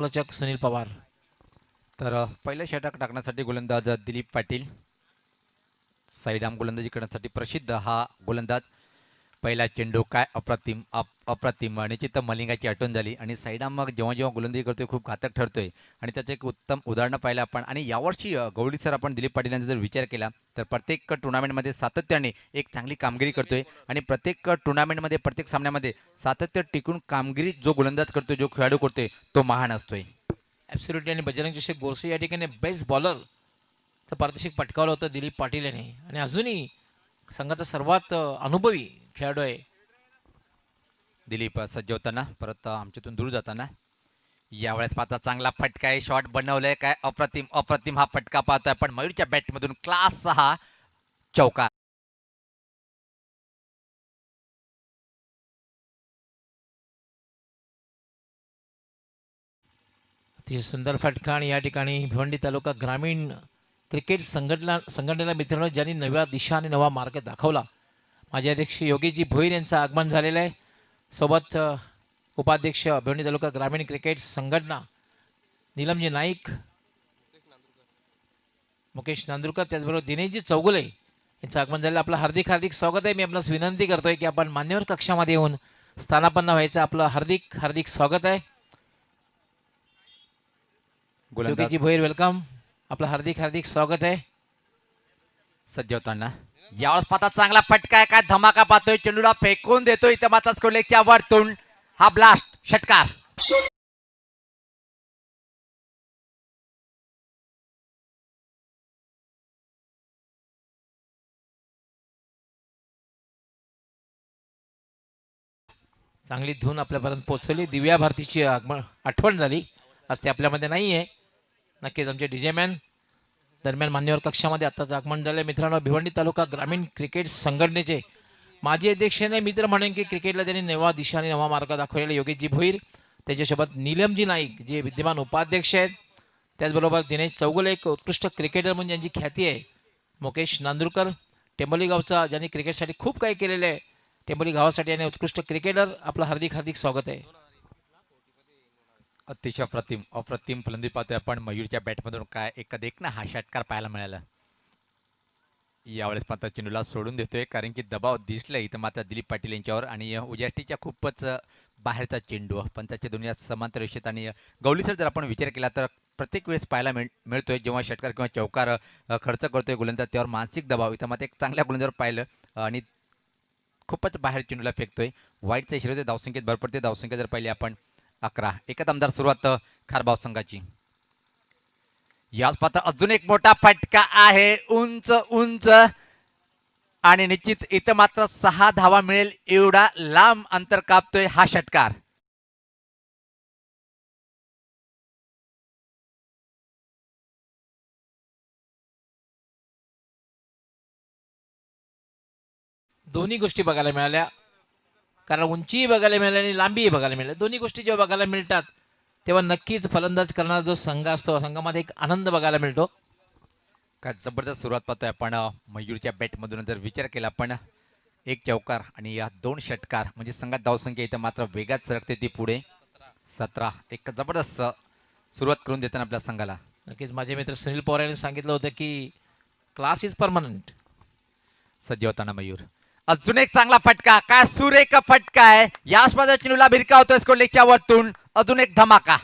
गोलरक्षक सुनील पवार. तर पहिलं षटक टाकण्यासाठी गोलंदाज दिलीप पाटील. साईडाम गोलंदाजी करण्यासाठी प्रसिद्ध हा गोलंदाज. पहिला चेंडू काय अप्रतिम अप्रतिम निश्चित मलिंगाची आठवण झाली आणि साईडाम मग जेव्हा जेव्हा गोलंदाजी करतोय खूप घातक ठरतोय आणि त्याचं एक उत्तम उदाहरणं पाहिलं आपण. आणि यावर्षी गवळी सर आपण दिलीप पाटील यांचा जर विचार केला तर प्रत्येक टुर्नामेंटमध्ये सातत्याने एक चांगली कामगिरी करतोय आणि प्रत्येक टुर्नामेंटमध्ये प्रत्येक सामन्यामध्ये सातत्य टिकून कामगिरी जो गोलंदाज करतोय जो खेळाडू करतोय तो महान असतोय. ॲब्सोल्युटली. आणि बजरंग चषक गोरसे या ठिकाणी बेस्ट बॉलर तर पारितोषिक पटकावलं होतं दिलीप पाटील यांनी. आणि अजूनही संघाचा सर्वात अनुभवी खेळाडू आहे. दिलीप सज्ज होताना परत आमच्यातून दूर जाताना यावेळेस पाहता चांगला फटका आहे. शॉट बनवलंय काय अप्रतिम अप्रतिम हा फटका पाहतोय आपण मयूरच्या बॅटमधून क्लास हा चौकार. अतिशय सुंदर फटका. आणि या ठिकाणी भिवंडी तालुका ग्रामीण क्रिकेट संघटनेला मित्रांनो ज्यांनी नव्या दिशा आणि नवा मार्ग दाखवला, माजी अध्यक्ष योगेशजी भोईर यांचं आगमन झालेलं आहे. सोबत उपाध्यक्ष भिवंडी तालुका ग्रामीण क्रिकेट संघटना नीलमजी नाईक, मुकेश नांदुरकर, त्याचबरोबर दिनेशजी चौगुले यांचं आगमन झालेलं. आपलं हार्दिक हार्दिक स्वागत आहे. मी आपल्यास विनंती करतोय की आपण मान्यवर कक्षामध्ये येऊन स्थानापन्न व्हायचं. आपलं हार्दिक हार्दिक स्वागत आहे. गोलंदाज योगेशजी भोईर वेलकम. आपलं हार्दिक हार्दिक स्वागत आहे. सज्ज होताना यावेळेस पाहता चांगला फटका आहे काय धमाका पाहतोय चेंडूला फेकून देतोय इथं माता स्कोलेच्या वरतून हा ब्लास्ट षटकार. चांगली धून आपल्यापर्यंत पोहोचवली. दिव्या भारतीची आठवण झाली आज ती आपल्यामध्ये नाही आहे. नक्कीच आमचे डीजे मॅन दरम्यान मान्यवर कक्षामध्ये आत्ताच आगमन झालं. मित्रांनो भिवंडी तालुका ग्रामीण क्रिकेट संघटनेचे माजी अध्यक्ष नाही मित्र म्हणेन की क्रिकेटला त्यांनी नवा दिशा आणि नवा मार्ग दाखवलेला योगेशजी भोईर, त्याच्यासोबत नीलमजी नाईक जे विद्यमान उपाध्यक्ष आहेत, त्याचबरोबर दिनेश चौगुले एक उत्कृष्ट क्रिकेटर म्हणून ज्यांची ख्याती आहे, मुकेश नांदुरकर टेंबोली गावचा ज्यांनी क्रिकेटसाठी खूप काही केलेलं आहे, टेंबोली गावासाठी आणि उत्कृष्ट क्रिकेटर. आपलं हार्दिक हार्दिक स्वागत आहे. अतिशय अप्रतिम अप्रतिम फलंदाजी पाहतोय आपण मयूरच्या बॅटमधून काय एक ना हा षटकार पाहायला मिळाला. यावेळेस मात्र चेंडूला सोडून देतोय कारण की दबाव दिसला इथं मात्र दिलीप पाटील यांच्यावर आणि उजाष्टीच्या खूपच बाहेरचा चेंडू पण त्याच्या दोन्ही समांतर रेषेत. आणि गवलीसर जर आपण विचार केला तर प्रत्येक वेळेस पाहायला मिळतोय जेव्हा षटकार किंवा चौकार खर्च करतोय गोलंदाज त्यावर मानसिक दबाव इथं मात्र एक चांगल्या गोलंदाजावर पाहिलं आणि खूपच बाहेर चेंडूला फेकतोय. वाईटचा इशारा होते. धावसंख्येत भर पडते. धावसंख्या जर पाहिली आपण 11. एकच आमदार सुरुवात खारबाव संघाची. याच पात्र अजून एक मोठा फटका आहे उंच उंच आणि निश्चित इथं मात्र 6 धावा मिळेल एवढा लांब अंतर कापतोय हा षटकार. दोन्ही गोष्टी बघायला मिळाल्या, कारण उंचीही बघायला मिळाली आणि लांबीही बघायला मिळाली. दोन्ही गोष्टी जेव्हा बघायला मिळतात तेव्हा नक्कीच फलंदाज करणारा जो संघ असतो संघामध्ये एक आनंद बघायला मिळतो. काय जबरदस्त सुरुवात पाहतोय आपण मयूरच्या बॅटमधून जर विचार केला आपण एक चौकार आणि या 2 षटकार म्हणजे संघात धावसंख्या इथं मात्र वेगात सरकते ती पुढे 17. एक जबरदस्त सुरुवात करून देताना आपल्या संघाला. नक्कीच माझे मित्र सुनील पवार यांनी सांगितलं होतं की क्लास इज परमनंट. सज्ज होताना मयूर अजून एक चांगला फटका काय सुरेख फटका आहे. याच माझ्या चेंडूला भिरका होतोय स्कोलेच्या वरतून अजून एक धमाका.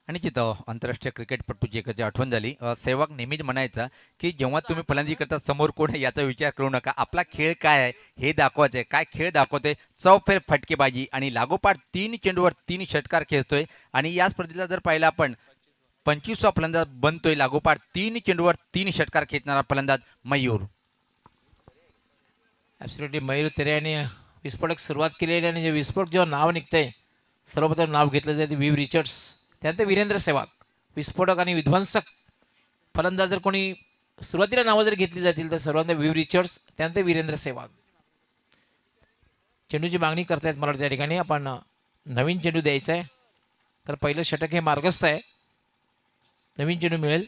आणि तिथं आंतरराष्ट्रीय क्रिकेटपटूची एक आठवण झाली. सेहवाग नेहमीच म्हणायचा की जेव्हा तुम्ही फलंदाजी करता समोर कोण आहे याचा विचार करू नका, आपला खेळ काय आहे हे दाखवायचं आहे. काय खेळ दाखवतोय चौफेर फटकेबाजी आणि लागोपाठ 3 चेंडूवर 3 षटकार खेळतोय. आणि या स्पर्धेला जर पाहिलं आपण 25वा फलंदाज बनतोय लागोपाठ 3 चेंडूवर 3 षटकार खेचणारा फलंदाज मयूर. ॲब्सोल्युटली मयूर तेरे यांनी विस्फोटक सुरुवात केलेली आणि जे विस्फोट जेव्हा नाव निघतंय सर्वप्रथम नाव घेतलं जाते व्ही रिचर्ड्स, त्यानंतर वीरेंद्र सेहवाग. विस्फोटक आणि विध्वंसक फलंदाज जर कोणी सुरुवातीला नावं जर घेतली जातील तर सर्वांना व्ही रिचर्ड्स, त्यानंतर वीरेंद्र सेहवाग. चेंडूची मागणी करतायत मला त्या ठिकाणी. आपण नवीन चेंडू द्यायचा आहे कारण पहिलं षटक हे मार्गस्थ आहे. नवीन चेंडू मिळेल.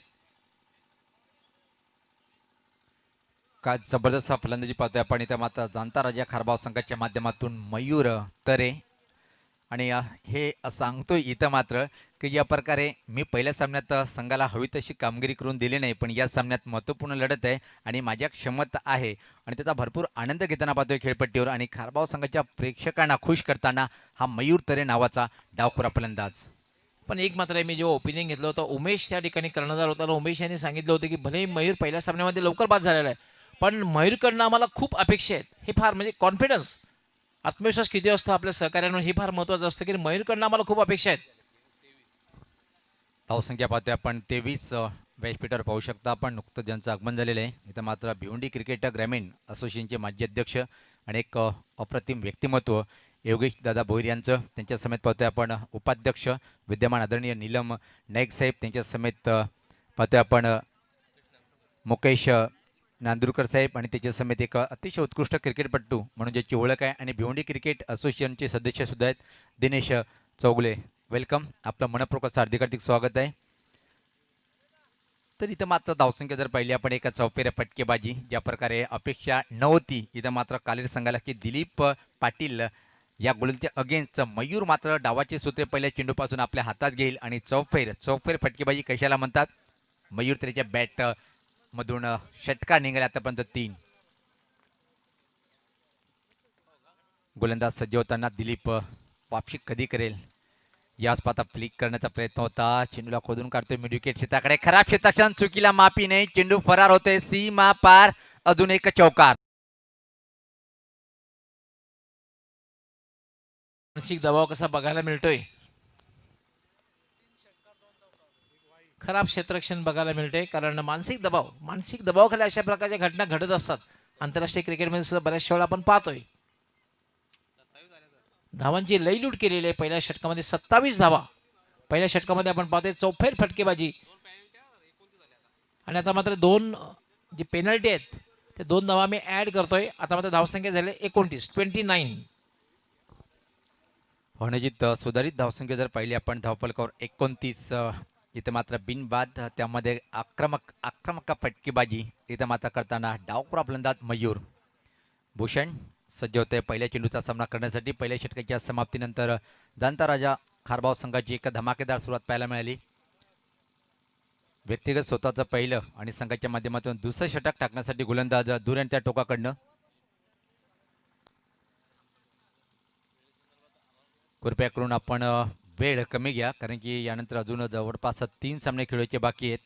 काय जबरदस्त फलंदाजी पाहतोय आपण इथं मात्र जाणता राजा खारबाव संघाच्या माध्यमातून मयूर तरे आणि हे सांगतोय इथं मात्र की ज्या प्रकारे मी पहिल्या सामन्यात संघाला हवी तशी कामगिरी करून दिली नाही, पण या सामन्यात महत्त्वपूर्ण लढत आहे आणि माझ्या क्षमता आहे आणि त्याचा भरपूर आनंद घेताना पाहतोय खेळपट्टीवर आणि खारबाव संघाच्या प्रेक्षकांना खुश करताना हा मयूर तरे नावाचा डावखुरा फलंदाज. पण एक मात्र आहे, मी जेव्हा ओपिनियन घेतलं होतं, उमेश त्या ठिकाणी कर्णधार होताना उमेश यांनी सांगितलं होतं की भले मयूर पहिल्या सामन्यामध्ये लवकर बाद झालेला आहे, पण मयूरकडनं आम्हाला खूप अपेक्षा आहेत. हे फार म्हणजे कॉन्फिडन्स, आत्मविश्वास किती असतो आपल्या सहकार्यांवर हे फार महत्त्वाचं असतं की मयूरकडनं आम्हाला खूप अपेक्षा आहेत. धावसंख्या पाहतोय आपण 23 व्यासपीठावर पाहू शकता आपण. नुकतं ज्यांचं आगमन झालेलं आहे इथं मात्र भिवंडी क्रिकेट ग्रामीण असोसिएशनचे माजी अध्यक्ष आणि एक अप्रतिम व्यक्तिमत्व योगेश दादा भोईर यांचं त्यांच्या समेत पाहतोय आपण. उपाध्यक्ष विद्यमान आदरणीय नीलम नाईक साहेब त्यांच्या समेत पाहतोय आपण. मुकेश नांदुरकर साहेब आणि त्याच्या समेत एक अतिशय उत्कृष्ट क्रिकेटपट्टू म्हणून ज्याची ओळख आहे आणि भिवंडी क्रिकेट असोसिएशनचे सदस्य सुद्धा आहेत दिनेश चौगुले. वेलकम, आपलं मनपूर्वक हार्दिक हार्दिक स्वागत आहे. तर इथं मात्र धावसंख्या जर पाहिली आपण एका चौफेऱ्या फटकेबाजी ज्या प्रकारे अपेक्षा नव्हती इथं मात्र कालेर संघाला की दिलीप पाटील या गोलंदाजच्या अगेन्स्ट मयूर मात्र डावाचे सूत्रे पहिल्या चेंडूपासून आपल्या हातात घेईल आणि चौफेर फटकेबाजी कशाला म्हणतात. मयूर त्याच्या बॅट मधून षटकार निघाले आतापर्यंत 3. गोलंदाज सज्ज होताना दिलीप वापशी कधी करेल याच पाता फ्लिक करण्याचा प्रयत्न होता. चेंडूला खोदून काढतोय मिड विकेट क्षेत्राकडे, खराब क्षेत्ररक्षण, चुकीला माफी नाही, चेंडू फरार होते सीमा पार. अजून एक चौकार. मानसिक दबाव कसा बघायला मिळतोय, खराब क्षेत्ररक्षण बघायला मिळते, कारण मानसिक दबावाखाली अशा प्रकारच्या घटना घडत असतात. आंतरराष्ट्रीय क्रिकेटमध्ये सुद्धा बऱ्याचशा वेळा आपण पाहतोय. धावांची लईलूट केलेली आहे पहिल्या षटकामध्ये, 27 धावा पहिल्या षटकामध्ये आपण पाहतोय. चौफेर फटकेबाजी आणि आता मात्र 2 जे पेनल्टी आहेत ते 2 धावा मी ऍड करतोय. आता मात्र धावसंख्या झाले 29. होणजित सुधारित धावसंख्या जर पाहिली आपण धावफलकावर 29. इथं मात्र बिनबाद त्यामध्ये आक्रमक फटकेबाजी इथं मात्र करताना डावखुरा फलंदाज मयूर. भूषण सज्ज होते पहिल्या चेंडूचा सामना करण्यासाठी. पहिल्या षटकाच्या समाप्तीनंतर जाणता राजा खारबाव संघाची एक धमाकेदार सुरुवात पाहायला मिळाली. व्यक्तिगत स्वतःचं पहिलं आणि संघाच्या माध्यमातून दुसरं षटक टाकण्यासाठी गोलंदाज दूर आणि त्या टोकाकडनं. कृपया करून आपण वेळ कमी घ्या, कारण की यानंतर अजून जवळपास 3 सामने खेळायचे बाकी आहेत.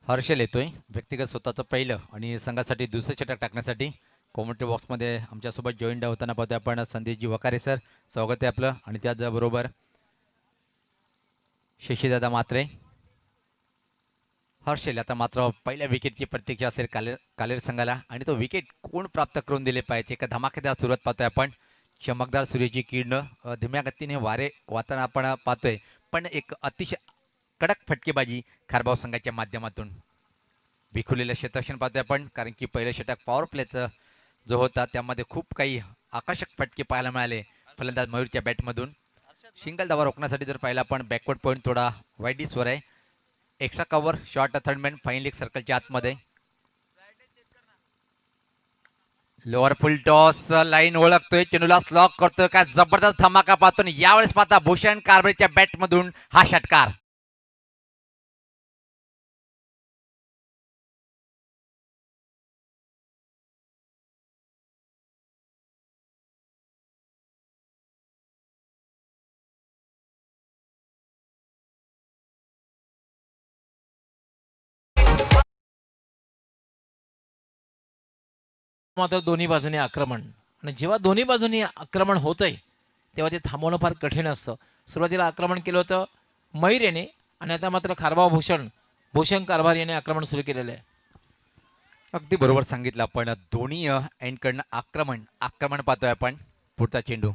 हर्षल येतोय व्यक्तिगत स्वतःचं पहिलं आणि संघासाठी दुसरं षटक टाकण्यासाठी. कॉमेंट्री बॉक्समध्ये आमच्यासोबत जॉईन होताना पाहतोय आपण संदीपजी वकारे सर, स्वागत आहे आपलं. आणि त्याचबरोबर शशीदादा मात्रे. हर्षल आता मात्र पहिल्या विकेटची प्रतीक्षा असेल कालेर संघाला आणि तो विकेट कोण प्राप्त करून दिले पाहिजे. एका धमाकेदार सुरुवात पाहतोय आपण. चमकदार सूर्याची किरणं, धीम्या गतीने वारे वाताना आपण पाहतोय, पण एक अतिशय कडक फटकेबाजी खारबाव संघाच्या माध्यमातून. विखुरलेलं क्षेत्ररक्षण पाहतोय आपण, कारण की पहिलं षटक पॉवर प्लेचं जो होता त्यामध्ये खूप काही आकर्षक फटके पाहायला मिळाले फलंदाज मयूरच्या बॅटमधून. सिंगल धावा रोखण्यासाठी जर पाहिलं आपण बॅकवर्ड पॉईंट थोडा वाईडीसवर आहे. Extra cover short third man fine leg सर्कलच्या आतमध्ये. लोअर फुल टॉस लाईन ओळखतोय, चेंडूला स्लॉक करतोय, काय जबरदस्त धमाका पाहतो. यावेळेस पाहता भूषण कारभारीच्या बॅटमधून हा षटकार. मात्र दोन्ही बाजूने आक्रमण, आणि जेव्हा दोन्ही बाजूनी आक्रमण होतंय तेव्हा ते थांबवणं फार कठीण असतं. सुरुवातीला आक्रमण केलं होतं मयूर याने आणि आता मात्र खारबाव भूषण कारभार याने आक्रमण सुरू केलेलं आहे. अगदी बरोबर सांगितलं आपण. दोन्ही एंडकडनं आक्रमण पाहतोय आपण. पुढचा चेंडू,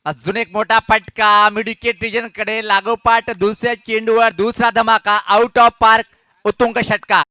अजून एक मोठा फटका मिड विकेट रिजन कडे लागोपाठ. दुसऱ्या चेंडूवर दुसरा धमाका, आउट ऑफ पार्क, उत्तुंग षटकार.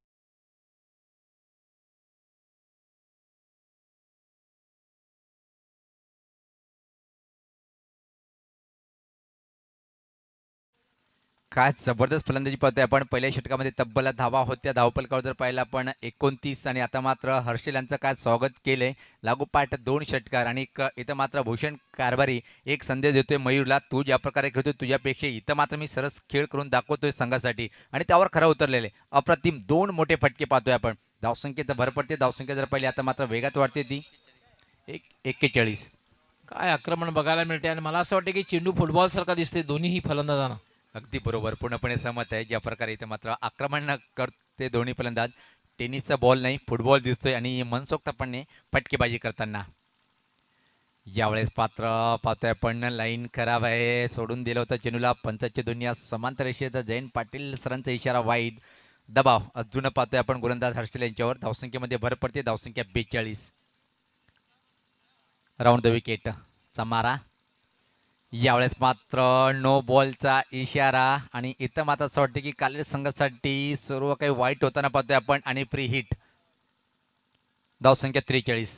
काय जबरदस्त फलंदाजी पाहतोय आपण. पहिल्या षटकामध्ये तब्बल धावा होत्या. धावफलकावर जर पाहिलं आपण 29 आणि आता मात्र हर्षल यांचं काय स्वागत केलंय. लागोपाठ 2 षटकार आणि इथं मात्र भूषण कारभारी एक संदेश देतोय मयूरला, तू ज्या प्रकारे खेळतोय तुझ्यापेक्षा इथं मात्र मी सरस खेळ करून दाखवतोय संघासाठी आणि त्यावर खरं उतरलेले अप्रतिम 2 मोठे फटके पाहतोय आपण. धावसंख्येत भर पडते. धावसंख्या जर पाहिली आता मात्र वेगात वाढते ती 41. काय आक्रमण बघायला मिळते आणि मला असं वाटतं की चेंडू फुटबॉल सारखा दिसते दोन्हीही फलंदाजांना. अगदी बरोबर, पूर्णपणे सहमत आहे. ज्या प्रकारे इथे मात्र आक्रमण करते दोन्ही फलंदाज. टेनिसचा बॉल नाही फुटबॉल दिसतोय आणि मनसोक्तपणे फटकेबाजी करताना. यावेळेस पाहतोय आपण लाईन खराब आहे, सोडून दिलं होतं चेंडूला. पंचाची दुनिया समांतर रेषेत जयंत पाटील सरांचा इशारा वाईड. दबाव अजून पाहतोय आपण गोलंदाज हर्षल यांच्यावर. धावसंख्येमध्ये भर पडते. धावसंख्या 42. राऊंड द विकेट चा मारा. यावेळेस मात्र नो बॉलचा इशारा आणि इथं मात्र असं वाटतं की काल संघासाठी सर्व काही वाईट होताना पाहतोय आपण आणि प्री हिट. धावसंख्या 43.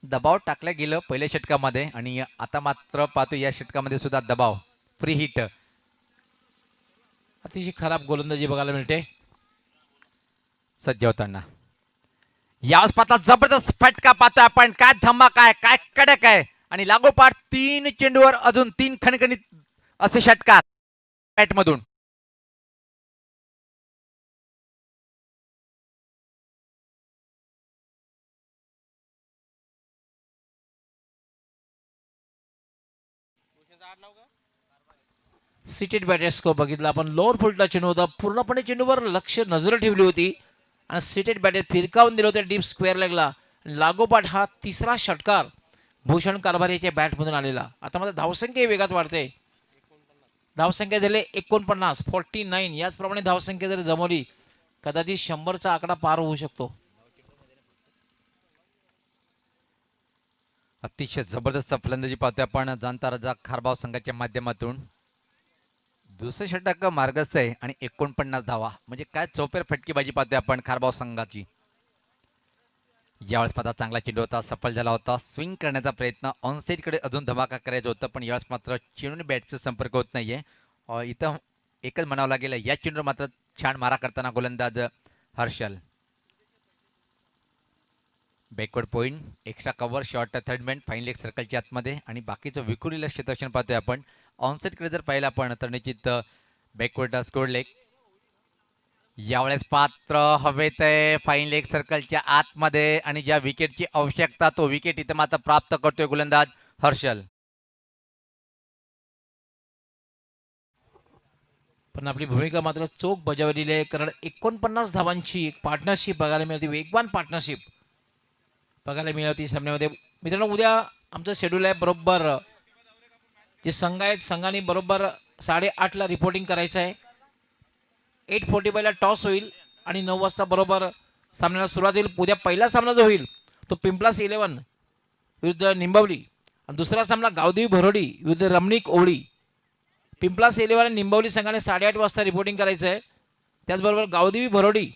दबाव टाकलं गेलं पहिल्या षटकामध्ये आणि आता मात्र पाहतो या षटकामध्ये सुद्धा दबाव. Free hit. अतिशय खराब गोलंदाजी बघायला मिळते. सज्ज होताना यावेळेस पाहता जबरदस्त फटका पाहतोय आपण. काय धमाका आहे, काय कडक आहे आणि लागोपाठ 3 चेंडूवर अजून 3 खणखणीत असे षटकार बॅटमधून. सिटेड बॅटर्सको बघितला आपण. लोअर फुलटा चेंडू होता. पूर्णपणे चेंडूवर लक्ष नजर ठेवली होती आणि सिटेड बॅटर फिरकावून दिलं होतं डीप स्क्वेअर लेगला. लागोपाठ हा तिसरा षटकार भूषण कारभारीच्या बॅटमधून आलेला. आता मात्र धावसंख्या वेगात वाढते. धावसंख्या झाले 49 49. याचप्रमाणे धावसंख्या जर जमवली कदाचित 100चा आकडा पार होऊ शकतो. अतिशय जबरदस्त फलंदाजी पाहतोय आपण जाणता राजा खारबाव संघाच्या माध्यमातून. दुसरं षटक मार्गस्थ आहे आणि 49 धावा म्हणजे काय चौपेर फटकेबाजी पाहतोय आपण खारबाव संघाची. यावेळेस पाहता चांगला चेंडू होता, सफल झाला होता. स्विंग करण्याचा प्रयत्न ऑनसाईडकडे अजून धमाका करायचं होतं पण यावेळेस मात्र चेंडूने बॅटचा संपर्क होत नाहीये. इथं एकच म्हणावं लागेल या चेंडूवर मात्र छान मारा करताना गोलंदाज Harshal. Backward point, extra cover, short third man, fine leg सर्कलच्या आतमध्ये आणि बाकीचं विखुरलेलं क्षेत्ररक्षण पाहतोय आपण. ऑनसाईडकडे जर पाहिलं आपण तर निश्चित बॅकवर्ड स्कोर लेग. यावेळेस पात्र हवेत आहे फाईन लेग सर्कलच्या आतमध्ये आणि ज्या विकेटची आवश्यकता तो विकेट इथं मात्र प्राप्त करतोय गोलंदाज हर्षल. पण आपली भूमिका मात्र चोख बजावलेली आहे कारण 49 धावांची एक पार्टनरशिप बघायला मिळते. वेगवान पार्टनरशिप बघायला मिळते सामन्यामध्ये. मित्रांनो उद्या आमचं शेड्यूल आहे बरोबर जे संघ आहेत संघाने बरोबर 8:30ला रिपोर्टिंग करायचं आहे. 8:45ला टॉस होईल आणि 9 वाजता बरोबर सामन्याला सुरुवात होईल. उद्या पहिला सामना जो होईल तो पिंपलास 11 विरुद्ध निंबवली आणि दुसरा सामना गावदेवी भरोडी विरुद्ध रमणीक ओवळी. पिंपलास 11 आणि निंबवली संघाने 8:30 वाजता रिपोर्टिंग करायचं आहे. त्याचबरोबर गावदेवी भरोडी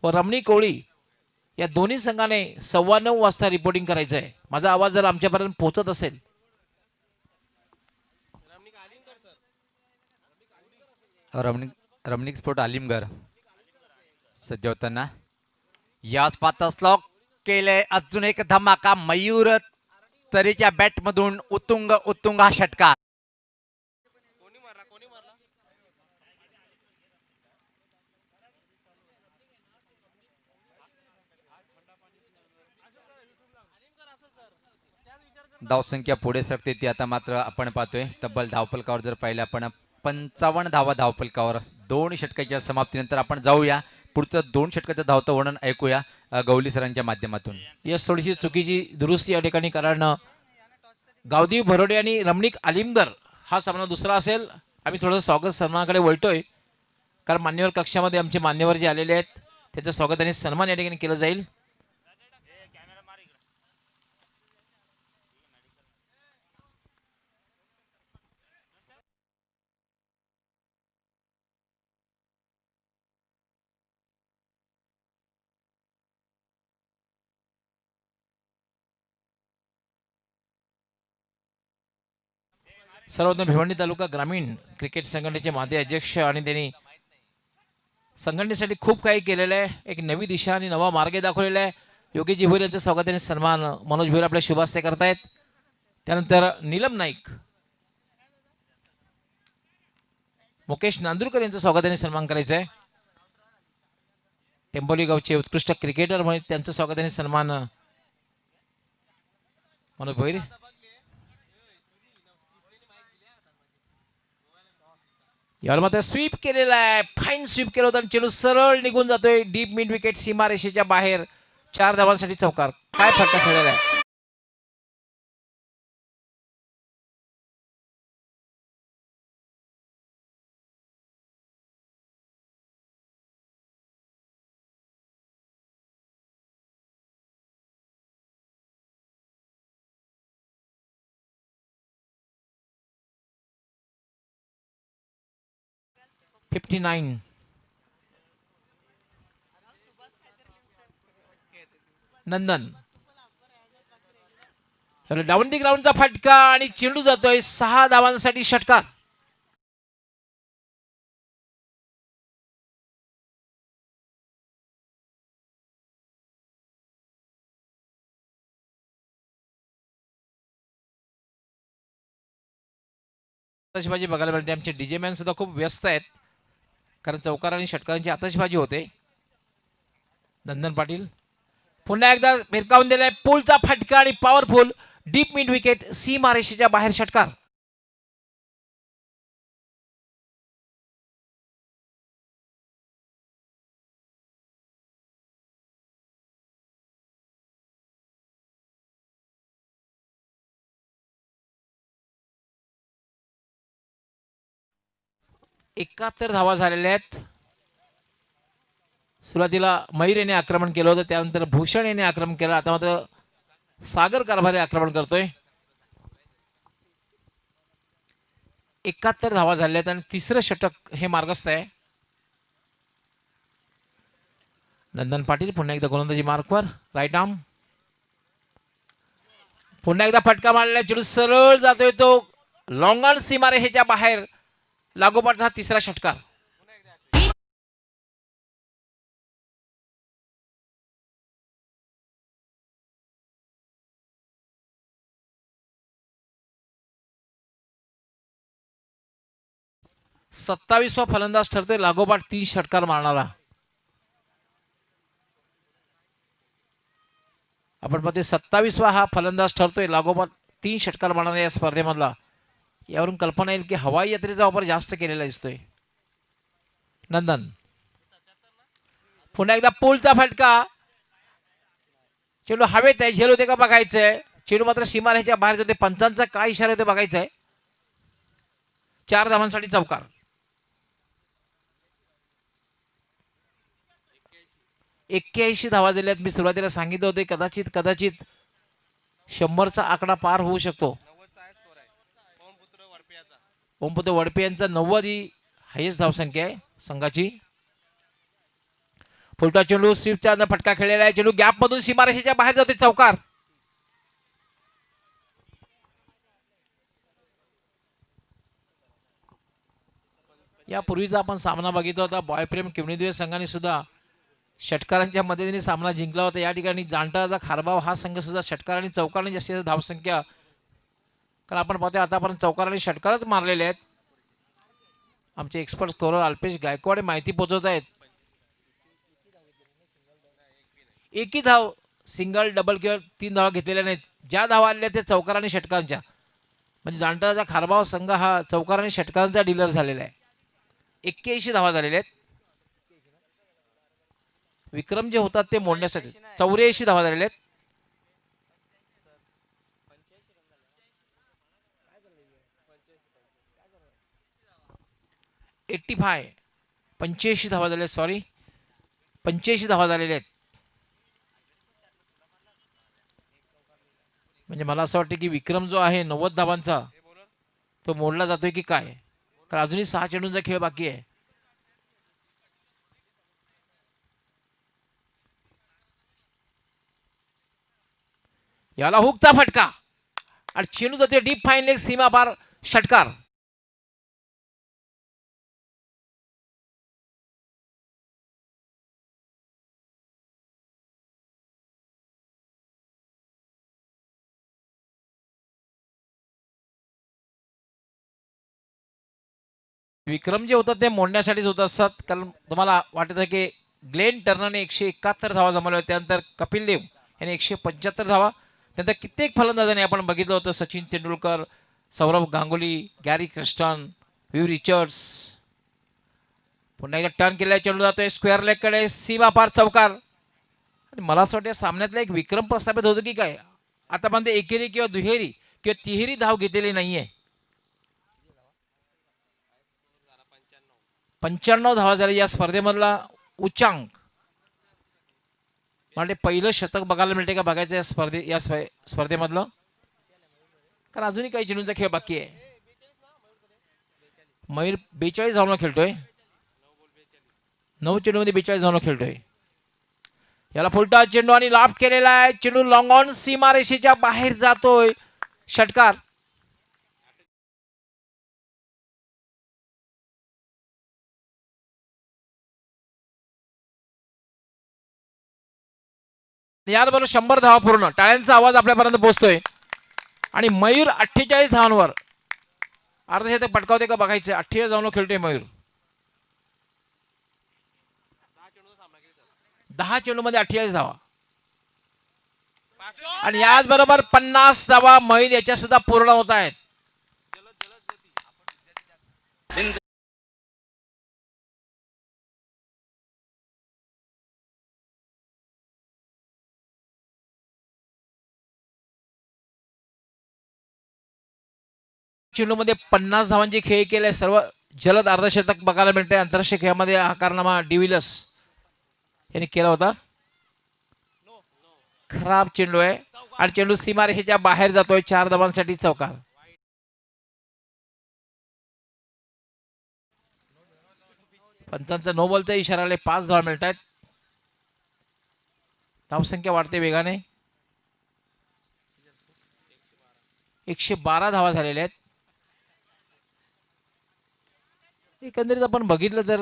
व रमणीक ओवळी या दोन्ही संघाने 9:15 वाजता रिपोर्टिंग करायचं आहे. माझा आवाज जर आमच्यापर्यंत पोहोचत असेल. रमणीक स्पोर्ट आलिमगर सज्ज होताना याच पाहता स्लॉक केलंय. अजून एक धमाका मयूर तरीच्या बॅटमधून उत्तुंग हा षटकार. धावसंख्या पुढे सरकते ती आता मात्र आपण पाहतोय तब्बल धावफलकावर जर पाहिलं आपण 55 धावा धावफलकावर. 2 षटकाच्या समाप्तीनंतर आपण जाऊया पुढचं 2 षटकाचं धावतं वर्णन ऐकूया गवली सरांच्या माध्यमातून. यस थोडीशी चुकीची दुरुस्ती या ठिकाणी कारण गावदेवी भरोडे आणि रमणीक आलिमगर हा सामना दुसरा असेल. आम्ही थोडंसं स्वागत सन्मानाकडे वळतोय कारण मान्यवर कक्षामध्ये आमचे मान्यवर जे आलेले आहेत त्याचं स्वागत आणि सन्मान या ठिकाणी केलं जाईल. सर्वप्रथम भिवंडी तालुका ग्रामीण क्रिकेट संघटनेचे माजी अध्यक्ष आणि त्यांनी संघटनेसाठी खूप काही केलेलं आहे. एक नवी दिशा आणि नवा मार्ग दाखवलेला आहे. योगेशजी भोईर यांचं स्वागत आणि सन्मान मनोज भोईर आपल्या शुभास्ते करतायत. त्यानंतर नीलम नाईक, मुकेश नांदुरकर यांचं स्वागत आणि सन्मान करायचं आहे. टेंबोली गावचे उत्कृष्ट क्रिकेटर म्हणून त्यांचं स्वागत आणि सन्मान मनोज भोईर. यावर मात्र स्वीप केलेला आहे. फाईन स्वीप केलं होतं आणि चेंडू सरळ निघून जातोय डीप मिड विकेट सीमारेषेच्या बाहेर. 4 धावांसाठी चौकार. काय फटका खेळलेला आहे. $59. नंदन डाऊन दी ग्राउंडचा फटका आणि चेंडू जातोय 6 धावांसाठी षटकार. आतषबाजी बघायला मिळते. आमचे डीजे मॅन सुद्धा खूप व्यस्त आहेत कारण चौकार आणि षटकारांची आतषबाजी होते. नंदन पाटील पुन्हा एकदा भिरकावून दिलाय. पूलचा फटका आणि पॉवरफुल डीप मिड विकेट सीमारेषेच्या बाहेर षटकार. एकाहत्तर धावा झालेल्या आहेत. सुरुवातीला मयूर याने आक्रमण केलं होतं, त्यानंतर भूषण याने आक्रमण केलं. आता मात्र सागर कारभारे आक्रमण करतोय. 71 धावा झालेल्या आहेत आणि तिसरं षटक हे मार्गस्थ आहे. नंदन पाटील पुन्हा एकदा गोलंदाजी मार्कवर. राईट आर्म पुन्हा एकदा फटका मारलेला. चेंडू सरळ जातोय तो लॉंग ऑन सीमारेषेच्या बाहेर. लागोपाठचा तिसरा षटकार. सत्तावीसवा फलंदाज ठरतोय लागोपाठ 3 षटकार मारणारा. आपण पाहतोय 27वा हा फलंदाज ठरतोय लागोपाठ 3 षटकार मारणारा या स्पर्धेमधला. यावरून कल्पना येईल की हवाई यात्रेचा वापर जास्त केलेला दिसतोय. नंदन पुन्हा एकदा पूलचा फटका. चेंडू हवेत आहे, झेल होते का बघायचंय. चेंडू मात्र सीमारेषेच्या बाहेर जाते. पंचांचा काय इशारा होते बघायचंय. 4 धावांसाठी चौकार. 81 धावा दिल्यात. मी सुरुवातीला सांगितलं होते कदाचित 100चा आकडा पार होऊ शकतो. ओमपुत्र वडपे यांचा 90 ही हायेस्ट धावसंख्या आहे संघाची. फुलटा चेंडू स्वीपच्या फटका खेळलेला आहे. चेंडू गॅप मधून सीमारेषेच्या बाहेर जाते. चौकार. यापूर्वीचा आपण सामना बघितला होता. बॉयप्रेम किमणीद्वे संघाने सुद्धा षटकारांच्या मदतीने सामना जिंकला होता. या ठिकाणी जाणटाचा खारबाव हा संघ सुद्धा षटकार आणि चौकारांनी जास्तीत जास्त धावसंख्या, कारण आपण पाहतोय आतापर्यंत चौकार आणि षटकारच मारलेले आहेत. आमचे एक्सपर्ट स्कोरर अल्पेश गायकवाड माहिती पोहोचवत आहेत. एकही धाव सिंगल डबल किंवा 3 धावा घेतलेल्या नाहीत. ज्या धावा आलेल्या त्या चौकार आणि षटकारांच्या, म्हणजे जाणटाचा खारबाव संघ हा चौकार आणि षटकारांचा डीलर झालेला आहे. 81 धावा झालेल्या आहेत. विक्रम जे होतात ते मोडण्यासाठी 84 धावा झालेल्या आहेत. एट्टी 85 धावा झाले. सॉरी 85 धावा झालेल्या आहेत. म्हणजे मला असं वाटतं की विक्रम जो आहे 90 धावांचा तो मोडला जातोय की काय, कारण अजूनही 6 चेंडूंचा खेळ बाकी आहे. याला हुकचा फटका आणि चेंडू जातोय डीप फाईन लेग सीमा पार षटकार. विक्रम जे होतात ते मोडण्यासाठीच होत असतात. कारण तुम्हाला वाटत आहे की ग्लेन टर्नरने 171 धावा जमवल्या होत्या. त्यानंतर कपिल देव याने 175 धावा. त्यानंतर कित्येक फलंदाजांनी आपण बघितलं होतं, Sachin Tendulkar, Sourav Ganguly, Gary Kirsten, Viv Richards. पुन्हा एकदा टर्न केलेला चेंडू जातोय स्क्वेअर लेगकडे, सीमा पार चौकार. आणि मला असं वाटतं सामन्यातला एक विक्रम प्रस्थापित होतो की काय. आतापर्यंत एकेरी किंवा दुहेरी किंवा तिहेरी धाव घेतलेली नाहीये. 95 धावा झाले या स्पर्धेमधला उच्चांक. मला पहिलं शतक बघायला मिळते का बघायचं या स्पर्धेमधलं. कारण अजूनही काही चेंडूंचा खेळ बाकी आहे. मयूर 42 धावणं खेळतोय. 9 चेंडूमध्ये 42 धावणं खेळतोय. याला फुलटा चेंडू आणि लाफ केलेला आहे. चेंडू लॉंग ऑन सीमारेषेच्या बाहेर जातोय. षटकार. याबरोबर 100 धावा पूर्ण. टाळ्यांचा आवाज आपल्यापर्यंत पोहोचतोय. आणि मयूर 48 धावांवर अर्धशतक पटकावते का बघायचं. 48 धावांवर खेळतोय मयूर. 10 चेंडूमध्ये 48 धावा. आणि याचबरोबर 50 धावा मयूर याच्या सुद्धा पूर्ण होत आहेत. चेंडूमध्ये 50 धावांचे खेळ केले. सर्व जलद अर्धशतक बघायला मिळते. आंतरराष्ट्रीय खेळामध्ये हा कारनामा डिव्हिलियर्स यांनी केला होता. खराब चेंडू आहे आणि चेंडू सीमारेषेच्या बाहेर जातोय. 4 धावांसाठी चौकार. पंचांचा नो बॉलचा इशारा आले. 5 धावा मिळत आहेत. धावसंख्या वाढते वेगाने. 112 धावा झालेल्या आहेत. एकंदरीत आपण बघितलं तर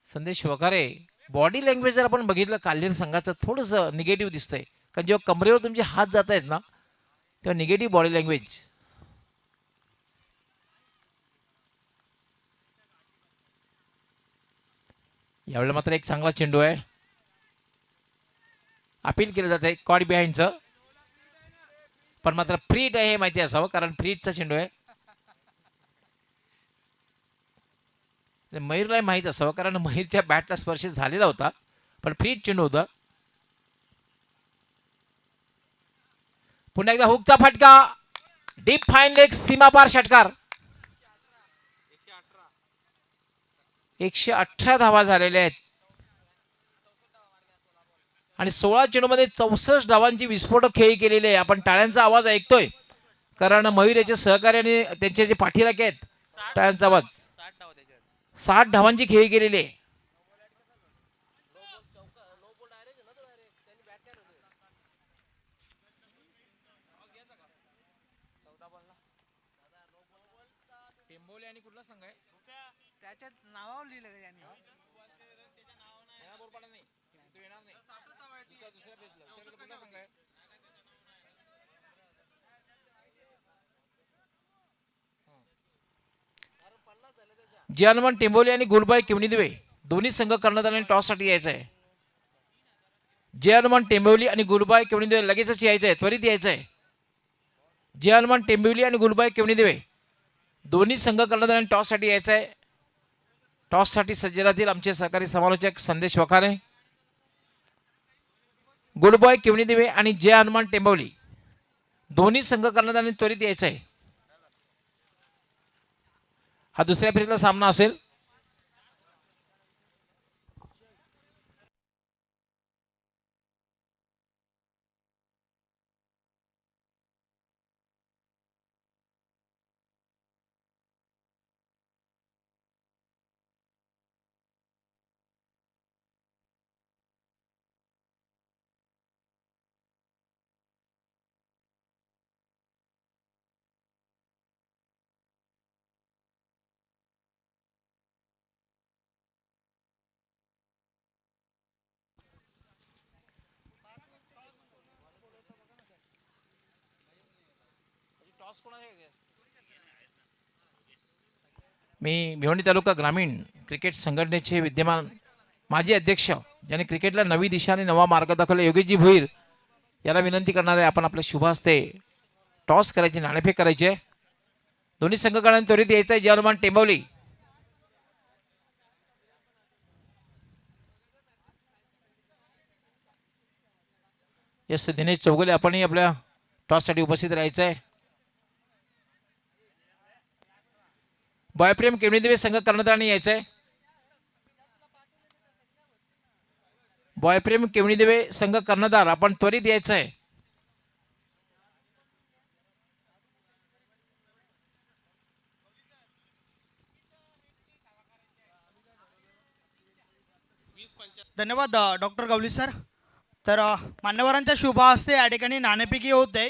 संदेश वखारे बॉडी लँग्वेज जर आपण बघितलं काल्हेर संघाचं थोडंसं निगेटिव्ह दिसतंय. कारण जेव्हा कमरेवर तुमचे हात जात आहेत ना तेव्हा निगेटिव्ह बॉडी लँग्वेज. यावेळेला मात्र एक चांगला चेंडू आहे. अपील केलं जात आहे कॉड बिहाइंडचं. पण मात्र फ्री हिट आहे हे माहिती असावं कारण फ्री हिटचा चेंडू आहे. मयूरला माहीत असावं कारण मयूरच्या बॅटला स्पर्श झालेला होता. पण फ्री हिट चेंडू होता. पुन्हा एकदा हुकचा फटका. डीप फाईन लेग सीमापार षटकार. 118 धावा झालेल्या आहेत. आणि 16 चेंडूमध्ये 64 धावांची विस्फोटक खेळी केलेली आहे. आपण टाळ्यांचा आवाज ऐकतोय कारण मयूर याचे सहकार्याने त्यांचे जे पाठीराखे आहेत टाळ्यांचा आवाज. 60 धावांची खेळी केलेली आहे. कुठला संघ आहे त्याच्या नावावर लिहिलं यांनी. जे हनुमान टेंबोली आणि गुलबाई किवणीदिवे दोन्ही संघ कर्णधारांनी टॉससाठी यायचं आहे. जे हनुमान टेंबोली आणि गुलबाई किवणीदिवे लगेचच यायचं आहे. त्वरित यायचं आहे. जे हनुमान टेंबोली आणि गुलबाई किवणीदिवे दोन्ही संघ कर्णधारांनी टॉससाठी यायचं आहे. टॉससाठी सज्ज राहतील आमचे सहकारी समालोचक संदेश वखारे. गुडबॉय किवणीदिवे आणि जय हनुमान टेंबवली दोन्ही संघ कर्णधारांनी त्वरित यायचं आहे. हा दुसऱ्या फेरीतला सामना असेल. मी भिवंडी तालुका ग्रामीण क्रिकेट संघटनेचे विद्यमान माजी अध्यक्ष ज्यांनी क्रिकेटला नवी दिशा आणि नवा मार्ग दाखवला योगेशजी भोईर याला विनंती करणार आहे आपण आपल्या शुभ हस्ते टॉस करायचे नाणेफेक करायचे दोन्ही संघाकडून त्वरित यायचं आहे जर्मन टेंबवली यस दिनेश चौगुले आपणही आपल्या टॉससाठी उपस्थित राहायचं आहे बॉयप्रेम केवणीदेवी संघ कर्णधाराने यायचं आहे बॉयप्रेम केवणीदेवी संघ कर्णधार आपण त्वरित यायचं आहे धन्यवाद डॉक्टर गवली सर. तर मान्यवरांच्या शुभ हस्ते या ठिकाणी नाणेफेकी होते.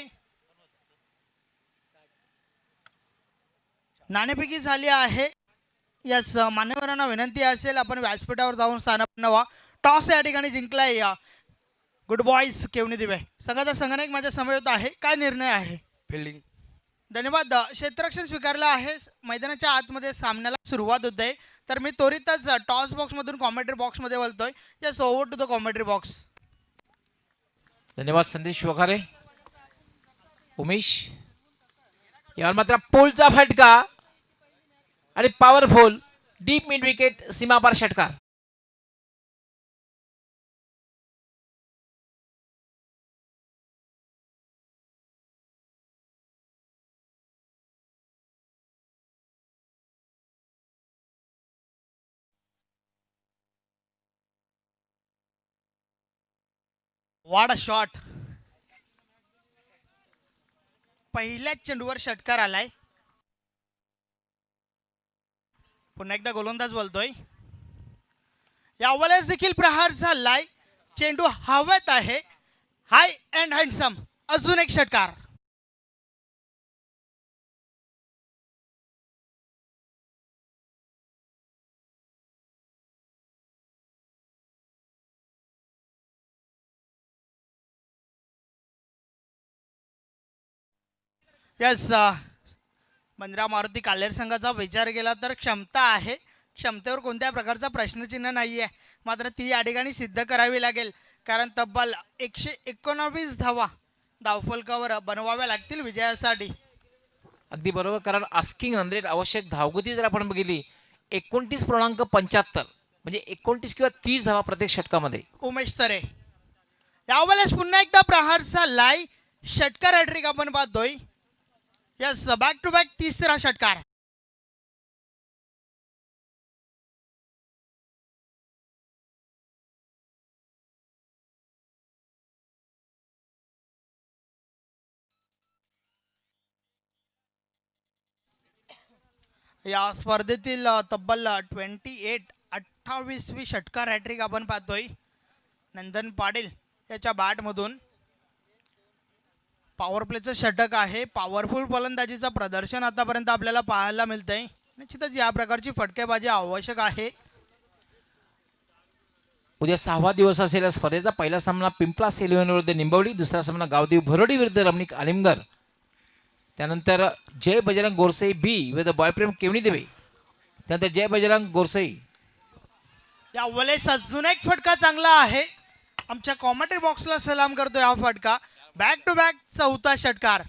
नाणेफेकी झाली आहे. यस मान्यवरांना विनंती असेल आपण व्यासपीठावर जाऊन स्थान व्हा. टॉस या ठिकाणी जिंकलाय गुड बॉईज केवणी दिवे संघाचा संघनायक माझ्या समवेत आहे. काय निर्णय आहे? फिल्डिंग. धन्यवाद. क्षेत्ररक्षण स्वीकारलं आहे. मैदानाच्या आतमध्ये सामन्याला सुरुवात होते. तर मी त्वरितच टॉस बॉक्समधून कॉमेंट्री बॉक्समध्ये बोलतोय. Yes over to the commentary box. धन्यवाद संदेश वखारे. उमेश यावर मात्र पोलचा फटका आणि पॉवरफुल डीप मिड विकेट सीमापार षटकार. What a shot. पहिल्याच चेंडूवर षटकार आलाय. पुन्हा एकदा गोलंदाज बोलतोय. यावेळेस देखील प्रहार झालाय. चेंडू हवेत आहे. हाय अँड हँडसम. अजून एक षटकार. यस बंद्रा मारुती कालेर संघाचा विचार केला तर क्षमता आहे. क्षमतेवर कोणत्या प्रकारचा प्रश्नचिन्ह नाही आहे. मात्र ती या ठिकाणी सिद्ध करावी लागेल. कारण तब्बल 119 धावा धावफलकावर बनवाव्या लागतील विजयासाठी. अगदी बरोबर. कारण आस्किंग रन रेट आवश्यक धावगती जर आपण बघितली 29.75 म्हणजे 29 किंवा 30 धावा प्रत्येक षटकामध्ये. उमेश तरे यावेळेस पुन्हा एकदा प्रहार झालाय. षटकार हॅट्रिक आपण पाहतोय. यस बॅक टू बॅक तिसरा षटकार. या स्पर्धेतील तब्बल 28वी षटकार हॅट्रिक आपण पाहतोय. नंदन पाटील याच्या बॅटमधून पॉवर प्लेचं षटक आहे. पॉवरफुल फलंदाजीचं प्रदर्शन आतापर्यंत आपल्याला पाहायला मिळतंय. निश्चितच या प्रकारची फटकेबाजी आवश्यक आहे. उद्या 6वा दिवस असलेल्या स्पर्धेचा पहिला सामना पिंपला सेलवन विरुद्ध निंबवली. दुसरा सामना गावदेव भरोडी विरुद्ध रमणीक आलिमगर. त्यानंतर जय बजरंग गोरसई बी विरुद्ध बॉयप्रेम केवणी देवे. त्यानंतर जय बजरंग गोरसई. या वेळेस अजून एक फटका चांगला आहे. आमच्या कॉमेंट्री बॉक्सला सलाम करतोय हा फटका. बॅक टू बॅक चौथा षटकार.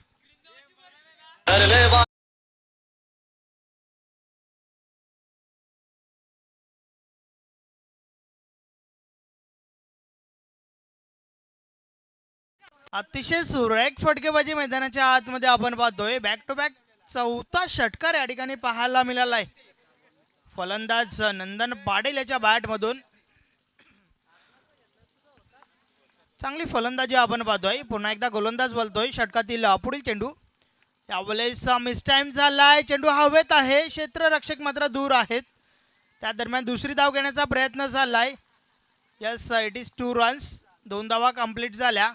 अतिशय सुरेख फटकेबाजी मैदानाच्या आतमध्ये आपण पाहतोय. बॅक टू बॅक चौथा षटकार या ठिकाणी पाहायला मिळालाय. फलंदाज नंदन पाटील याच्या बॅटमधून चांगली फलंदाजी आपण पाहतोय. पुन्हा एकदा गोलंदाज बोलतोय. षटकातील पुढील चेंडू यावेळेस मिस टाइम झालाय. चेंडू हवेत आहे. क्षेत्ररक्षक मात्र दूर आहेत. त्या दरम्यान दुसरी धाव घेण्याचा प्रयत्न झालाय. Yes it is 2 runs. 2 धावा कंप्लीट झाल्या.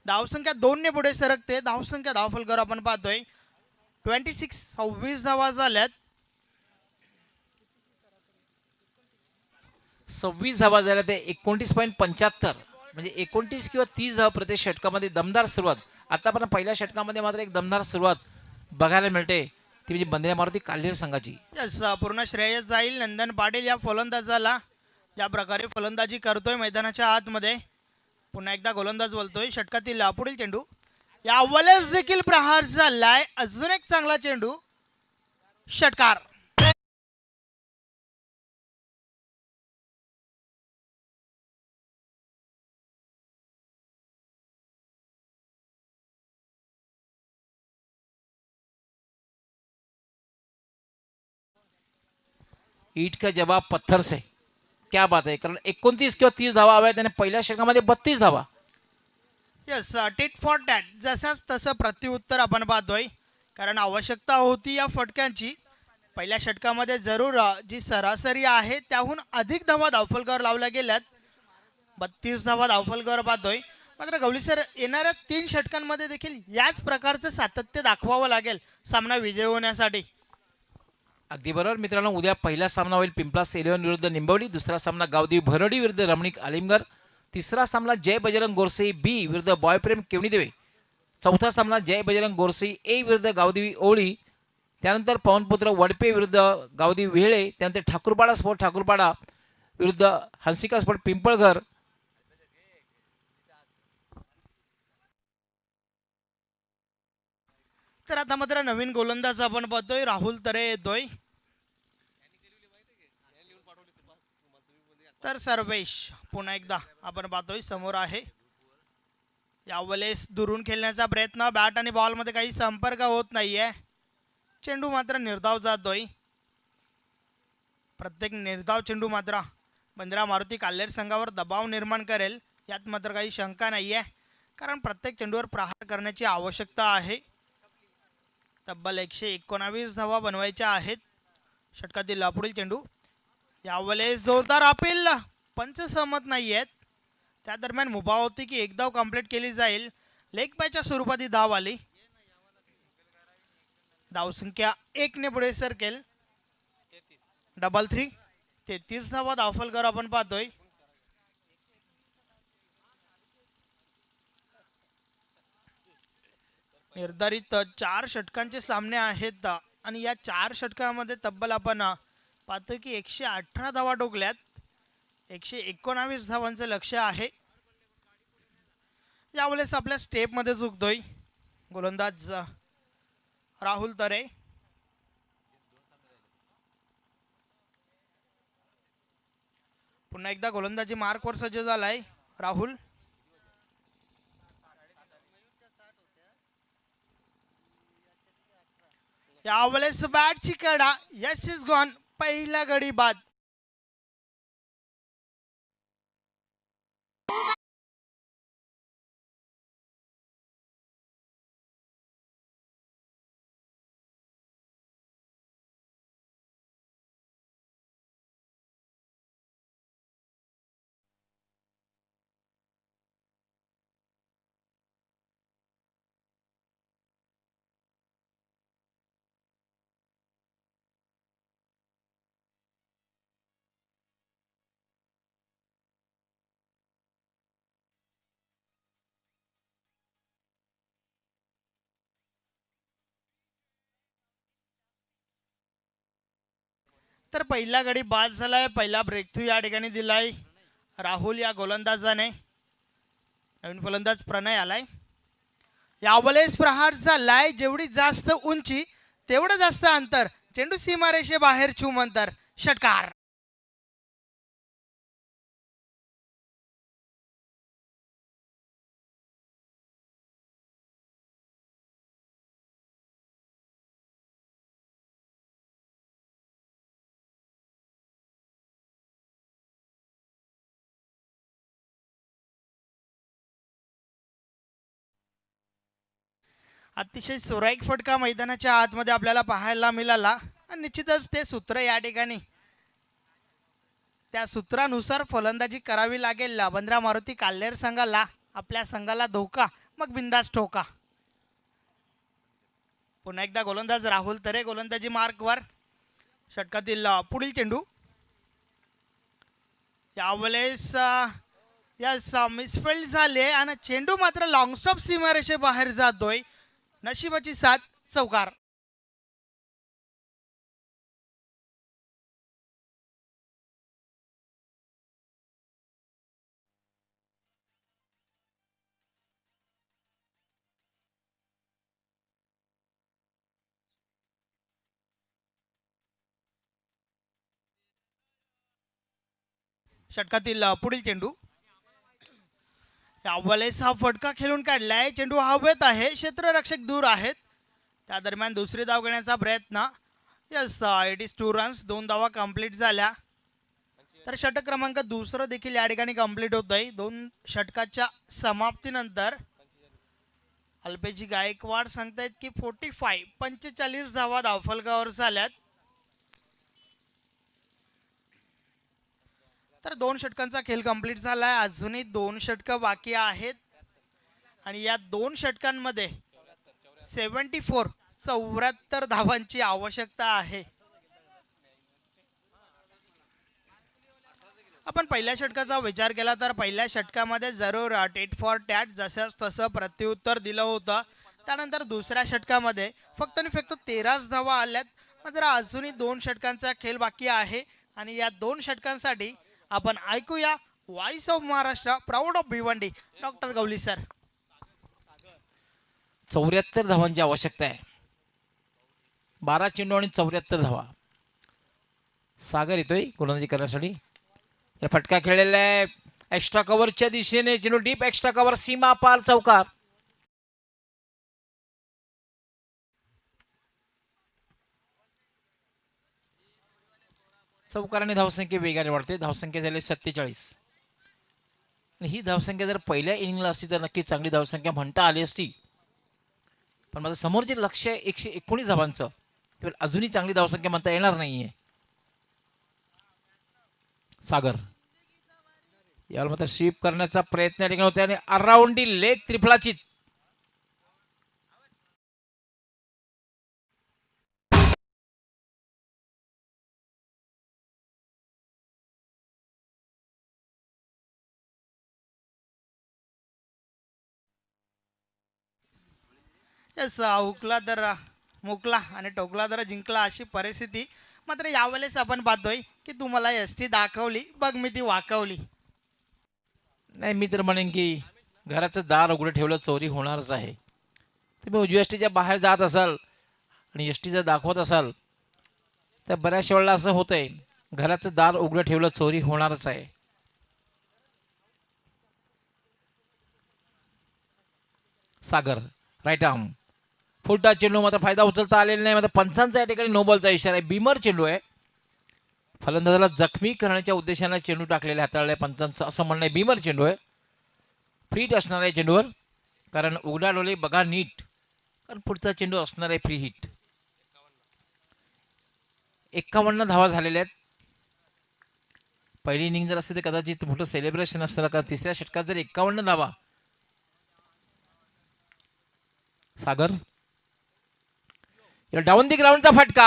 धावसंख्या 2 ने पुढे सरकते. धावसंख्या धावफलकावर आपण पाहतोय 26 धावा झाल्यात. 26 धावा झाल्या ते 29.75 म्हणजे 29 किंवा 30 धावा प्रत्येक षटकामध्ये. दमदार सुरुवात. आतापर्यंत पहिल्या षटकामध्ये मात्र एक दमदार सुरुवात बघायला मिळते ती म्हणजे बंद्रा मारुती काल्हेर संघाची. यस, पूर्ण श्रेय जाईल नंदन पाटील या फलंदाजाला. ज्या प्रकारे फलंदाजी करतोय मैदानाच्या आतमध्ये. पुन्हा एकदा गोलंदाज बोलतोय. षटकातील पुढील चेंडू यावेळेस देखील प्रहार झालाय. अजून एक चांगला चेंडू, षटकार. ईट का जवाब पत्थर से, क्या बात आहे. कारण 29 किंवा 30 धावा हव्या त्याने पहिल्या षटकामध्ये 32 धावा. यस, टिट फॉर टॅट, जसाच तसं प्रत्युत्तर आपण पाहतोय. कारण आवश्यकता होती या फटक्यांची. पहिल्या षटकामध्ये जरूर जी सरासरी आहे त्याहून अधिक धावा धावफलकावर लावल्या गेल्यात. 32 धावा धावफलकावर पाहतोय. मात्र गवळी सर, येणाऱ्या 3 षटकांमध्ये देखील याच प्रकारचं सातत्य दाखवावं लागेल सामना विजय होण्यासाठी. अगदी बरोबर मित्रांनो. उद्या पहिला सामना होईल पिंपलास 11 विरुद्ध निंबवली. दुसरा सामना गावदेवी भरडी विरुद्ध रमणीक आलिमगर. तिसरा सामना जय बजरंग गोरसे बी विरुद्ध बॉयप्रेम केवणीदेवे. चौथा सामना जय बजरंग गोरसे ए विरुद्ध गावदेवी ओळी. त्यानंतर पवनपुत्र वडपे विरुद्ध गावदेवी वेळे. त्यानंतर ठाकूरपाडा स्पोर्ट ठाकूरपाडा विरुद्ध हंसिका स्पोर्ट पिंपळघर. तर आता मात्र नवीन गोलंदाज आपण पाहतोय. राहुल तरे येतोय. तर सर्वेश पुन्हा एकदा आपण पाहतोय समोर आहे. यावेळेस दुरून खेळण्याचा प्रयत्न. बॅट आणि बॉल मध्ये काही संपर्क होत नाहीये. चेंडू मात्र निर्धाव जातोय. प्रत्येक निर्धाव चेंडू मात्र बंद्रा मारुती काल्हेर संघावर दबाव निर्माण करेल यात मात्र काही शंका नाहीये. कारण प्रत्येक चेंडूवर प्रहार करण्याची आवश्यकता आहे. तब्बल 119 धावा बनवायच्या आहेत. षटकातील पुढील चेंडू यावेळेस जोरदार अपील. पंच सहमत नाही आहेत. त्या दरम्यान मुभा होती की एक धाव कंप्लीट केली जाईल. लेग बायच्या स्वरूपात ही धाव आली. धावसंख्या 1 ने पुढे सरकेल. 3-3. 33 धावा धावफलकर आपण पाहतोय. निर्धारित 4 षटकांचे सामने आहेत आणि या 4 षटकांमध्ये तब्बल आपण पाहतोय की 118 धावा ठोकल्यात. 119 धावांचं लक्ष आहे. यावेळेस आपल्या स्टेप मध्ये चुकतोय गोलंदाज राहुल तरे. पुन्हा एकदा गोलंदाजी मार्कवर सज्ज झालाय राहुल. यावेळेस बॅटची कडा. Yes is gone. पहिला गडी बाद. तर पहिला गडी बाद झालाय. पहिला ब्रेकथ्रू या ठिकाणी दिलाय राहुल या गोलंदाजाने. नवीन फलंदाज प्रणय आलाय. यावेळेस प्रहार झालाय. जेवढी जास्त उंची तेवढं जास्त अंतर. चेंडू सीमारेषे बाहेर छूम अंतर. षटकार. अतिशय सुरेख फटका मैदानाच्या आतमध्ये आपल्याला पाहायला मिळाला. आणि निश्चितच ते सूत्र या ठिकाणी त्या सूत्रानुसार फलंदाजी करावी लागेल बंद्रा मारुती काल्हेर संघाला. आपल्या संघाला धोका मग बिंदास ठोका. पुन्हा एकदा गोलंदाज राहुल तरे गोलंदाजी मार्कवर. षटकातील पुढील चेंडू यावेळेस यस मिसफिल्ड झाले आणि चेंडू मात्र लॉंग स्टॉप सीमारेषे बाहेर जातोय. नशिबाची साथ. चौकार. षटकातील पुढील चेंडू यावेळेस हा फटका खेळून काढलाय. चेंडू हवेत आहे, क्षेत्ररक्षक दूर आहेत. त्या दरम्यान दुसरी धाव घेण्याचा प्रयत्न. Yes, it is 2 runs. 2 धावा कंप्लीट झाल्या. तर षटक क्रमांक दुसरं देखील या ठिकाणी कंप्लीट होत आहे. 2 षटकाच्या समाप्तीनंतर अल्पेजी गायकवाड सांगतायत की 45 धावा धावफलकावर झाल्यात. तर 2 षटकांचा खेळ कंप्लीट झालाय. अजूनही 2 षटकं बाकी आहेत आणि या 2 षटकांमध्ये 74 धावांची आवश्यकता आहे. आपण पहिल्या षटकाचा विचार केला तर पहिल्या षटकामध्ये जरूर टेट फॉर टॅट जसं तसं प्रत्युत्तर दिलं होतं. त्यानंतर दुसऱ्या षटकामध्ये फक्त आणि फक्त 13 धावा आल्यात. मात्र अजूनही 2 षटकांचा खेळ बाकी आहे आणि या 2 षटकांसाठी आपण ऐकूया voice of Maharashtra proud of Bhiwandi doctor Gawali sir. 74 धावांची आवश्यकता आहे. 12 चेंडू आणि 74 धावा. सागर येतोय गोलंदाजी करण्यासाठी. फटका खेळलेला आहे एक्स्ट्रा कव्हरच्या दिशेने. चेंडू डीप एक्स्ट्रा कव्हर, सीमा पार, चौकार. चौकाराने धावसंख्या वेगाने वाढते. धावसंख्या झाली 47. आणि ही धावसंख्या जर पहिल्या इनिंगला असती तर नक्की चांगली धावसंख्या म्हणता आली असती. पण माझं समोर जे लक्ष आहे 119 धावांचं, तर अजूनही चांगली धावसंख्या म्हणता येणार नाहीये. सागर यावर मात्र स्वीप करण्याचा प्रयत्न ठिकाणी होते आणि अराउंडी लेग त्रिफळाची. यस, हुकला तर मुकला आणि टोकला तर जिंकला अशी परिस्थिती. मात्र यावेळेस आपण पाहतोय की तुम्हाला एसटी दाखवली, बघ मी ती वाकवली. नाही, मी तर म्हणेन की घराचं दार उघडं ठेवलं चोरी होणारच आहे. तुम्ही उजव्या एसटीच्या बाहेर जात असाल आणि एसटी जर दाखवत असाल तर बऱ्याचशा वेळेला असं होतंय, घराचं दार उघडं ठेवलं चोरी होणारच आहे. सागर राईट आर्म फुलटा चेंडू, मात्र फायदा उचलता आलेला नाही. मात्र पंचांचा या ठिकाणी नो बॉलचा इशारा आहे. बीमर चेंडू आहे. फलंदाजाला जखमी करण्याच्या उद्देशाने चेंडू टाकलेला हाताळलाय पंचांचं असं म्हणणं आहे. बीमर चेंडू आहे. फ्रीट असणार आहे चेंडूवर, कारण उघडा डोळे बघा नीट, कारण पुढचा चेंडू असणार आहे फ्री हिट. 51 धावा झालेल्या आहेत. पहिली इनिंग जर असते तर कदाचित मोठं सेलिब्रेशन असतं, कारण तिसऱ्या षटकात जर 51 धावा. सागर डाऊन दी ग्राउंडचा फटका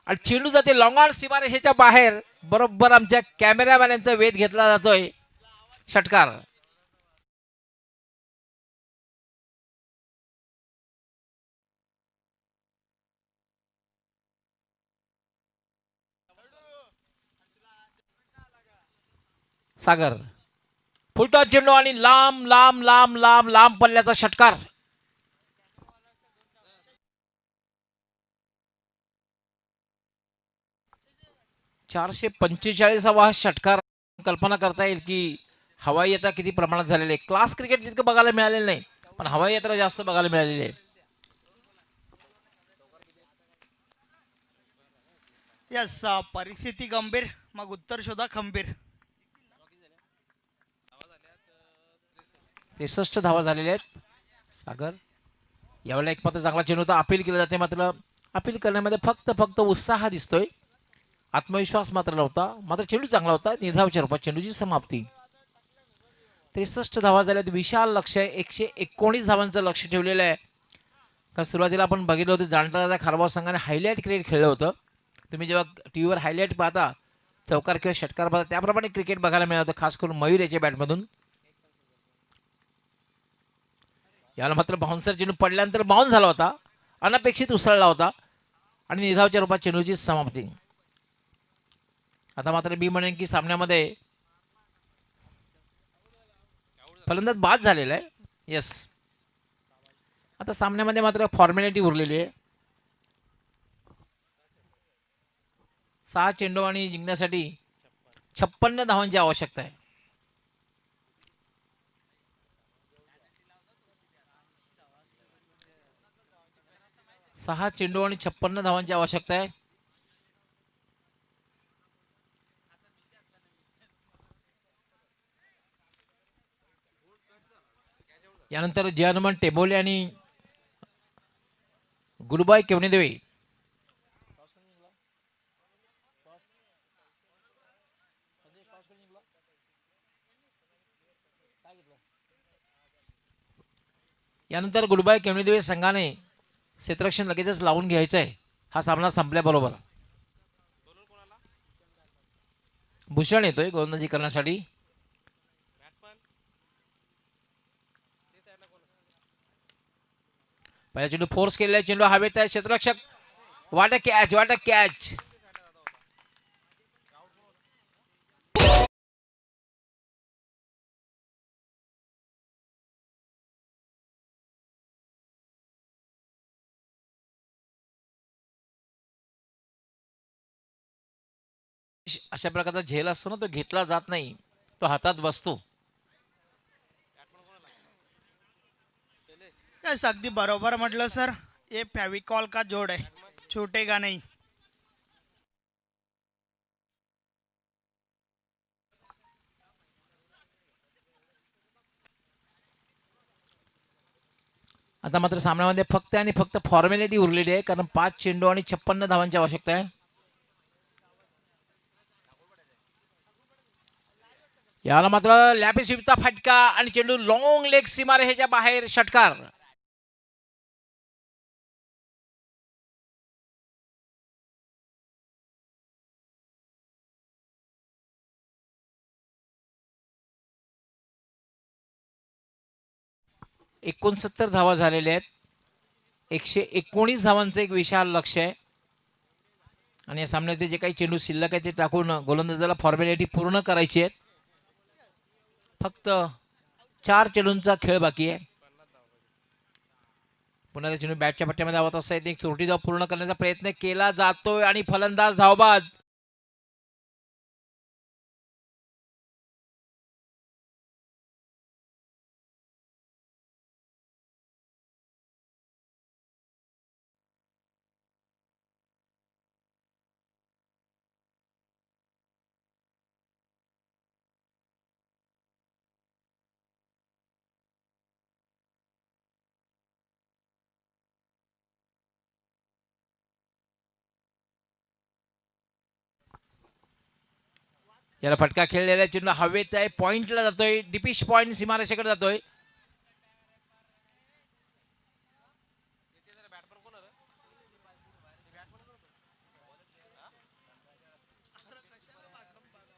आणि चेंडू जाते लॉंग ऑन सीमारेषेच्या बाहेर. बरोबर आमच्या कॅमेरामॅनचा वेध घेतला जातोय. षटकार. सागर फुलटॉस चेंडू आणि लांब लांब लांब लांब लांब पल्ल्याचा षटकार. चारशे 45 हा षटकार. कल्पना करता येईल की हवाई यात्रा किती प्रमाणात झालेली आहे. क्लास क्रिकेट जितकं बघायला मिळालेलं नाही, पण हवाई यात्रा जास्त बघायला मिळालेली आहे. यस, परिस्थिती गंभीर, मग उत्तर शोधा खंबीर. 63 धावा झालेल्या आहेत. सागर यावेळेला एक मात्र चांगला चेंडू होता. अपील केलं जाते, मात्र अपील करण्यामध्ये फक्त उत्साह दिसतोय, आत्मविश्वास मात्र नव्हता. मात्र चेंडू चांगला होता. निर्धावच्या रूपात चेंडूची समाप्ती. 63 धावा झाल्यात. विशाल लक्ष आहे. 119 धावांचं लक्ष ठेवलेलं आहे. कारण सुरुवातीला आपण बघितलं होतं जाणताराचा खारबाव संघाने हायलाईट क्रिकेट खेळलं होतं. तुम्ही जेव्हा टी व्हीवर हायलाईट पाहता, चौकार किंवा षटकार पाहता, त्याप्रमाणे क्रिकेट बघायला मिळालं होतं, खास करून मयूर याच्या बॅटमधून. याला मात्र बाउन्सर चेंडू पडल्यानंतर बाउन्स झाला होता, अनपेक्षित उसळला होता आणि निर्धावच्या रूपात चेंडूची समाप्ती. आता मात्र मी म्हणेन की सामन्यामध्ये फलंदाज बाद झालेला आहे. येस, आता सामन्यामध्ये मात्र फॉर्मॅलिटी उरलेली आहे. 6 चेंडू आणि जिंकण्यासाठी 56 धावांची आवश्यकता आहे. सहा चेंडू आणि 56 धावांची आवश्यकता आहे. यानंतर जर्मन टेबोले आणि गुरुबाई केवणेदेवी यानंतर गुरुबाई केवणेदेवी संघाने क्षेत्ररक्षण लगेचच लावून घ्यायचं आहे हा सामना संपल्याबरोबर. भूषण येतोय गोलंदाजी करण्यासाठी. पहिला चेंडू फोर्स केलेला चेंडू हवेत आहे. क्षेत्ररक्षक वाट अ कॅच. अशा प्रकारचा झेल असतो ना तो घेतला जात नाही, तो हातात बसतो. यस अगदी बरोबर म्हटलं सर. ये फेविकॉल का जोड है, छूटेगा नहीं. आता मात्र सामन्यामध्ये फक्त आणि फक्त फॉर्मॅलिटी उरलेली आहे कारण 5 चेंडू आणि 56 धावांची आवश्यकता आहे. याला मात्र लॅपी स्वीपचा फटका आणि चेंडू लॉंग लेग सीमारेषेच्या बाहेर षटकार. एकोणसत्तर धावा झालेल्या आहेत. 119 धावांचं एक विशाल लक्ष आहे आणि या सामन्यात जे काही चेंडू शिल्लक आहे ते टाकून गोलंदाजाला फॉर्मॅलिटी पूर्ण करायची आहे. फक्त 4 चेंडूंचा खेळ बाकी आहे. पुन्हा त्या चेंडू बॅटच्या पट्ट्यामध्ये आवत असता एक चोरटी धाव पूर्ण करण्याचा प्रयत्न केला जातोय आणि फलंदाज धावबाद. याला फटका खेळलेला चेंडू हवेत आहे. पॉइंटला जातोय. डिपिश पॉइंट सीमारेषेकडे जातोय.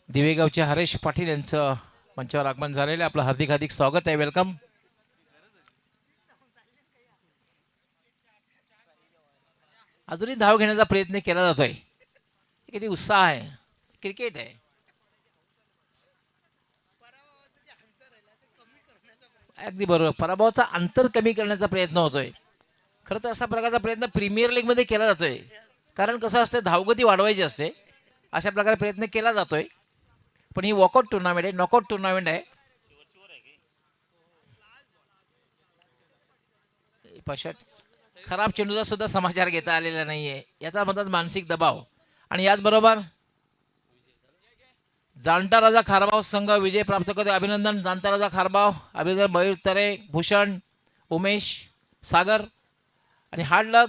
दिवेगावचे हरेश पाटील यांचं मंचावर आगमन झालेलं आहे. आपलं हार्दिक हार्दिक स्वागत आहे. वेलकम. अजूनही धाव घेण्याचा प्रयत्न केला जातोय. किती उत्साह आहे. क्रिकेट आहे. अगदी बरोबर. पराभवाचा अंतर कमी करण्याचा प्रयत्न होतोय. खरं तर असा प्रकारचा प्रयत्न प्रीमियर लीग मध्ये केला जातोय कारण कसं असतं धावगती वाढवायची असते. अशा प्रकारे प्रयत्न केला जातोय पण ही वॉकआउट टुर्नामेंट आहे, नॉकआउट टुर्नामेंट आहे. खराब चेंडूचा सुद्धा समाचार घेता आलेला नाहीये. याचा म्हणतात मानसिक दबाव. आणि याचबरोबर जाणता राजा खारबाव संघ विजय प्राप्त करतो. अभिनंदन जाणता राजा खारबाव. अभिनंदन मयूर तरे, भूषण, उमेश, सागर आणि हार्ड लक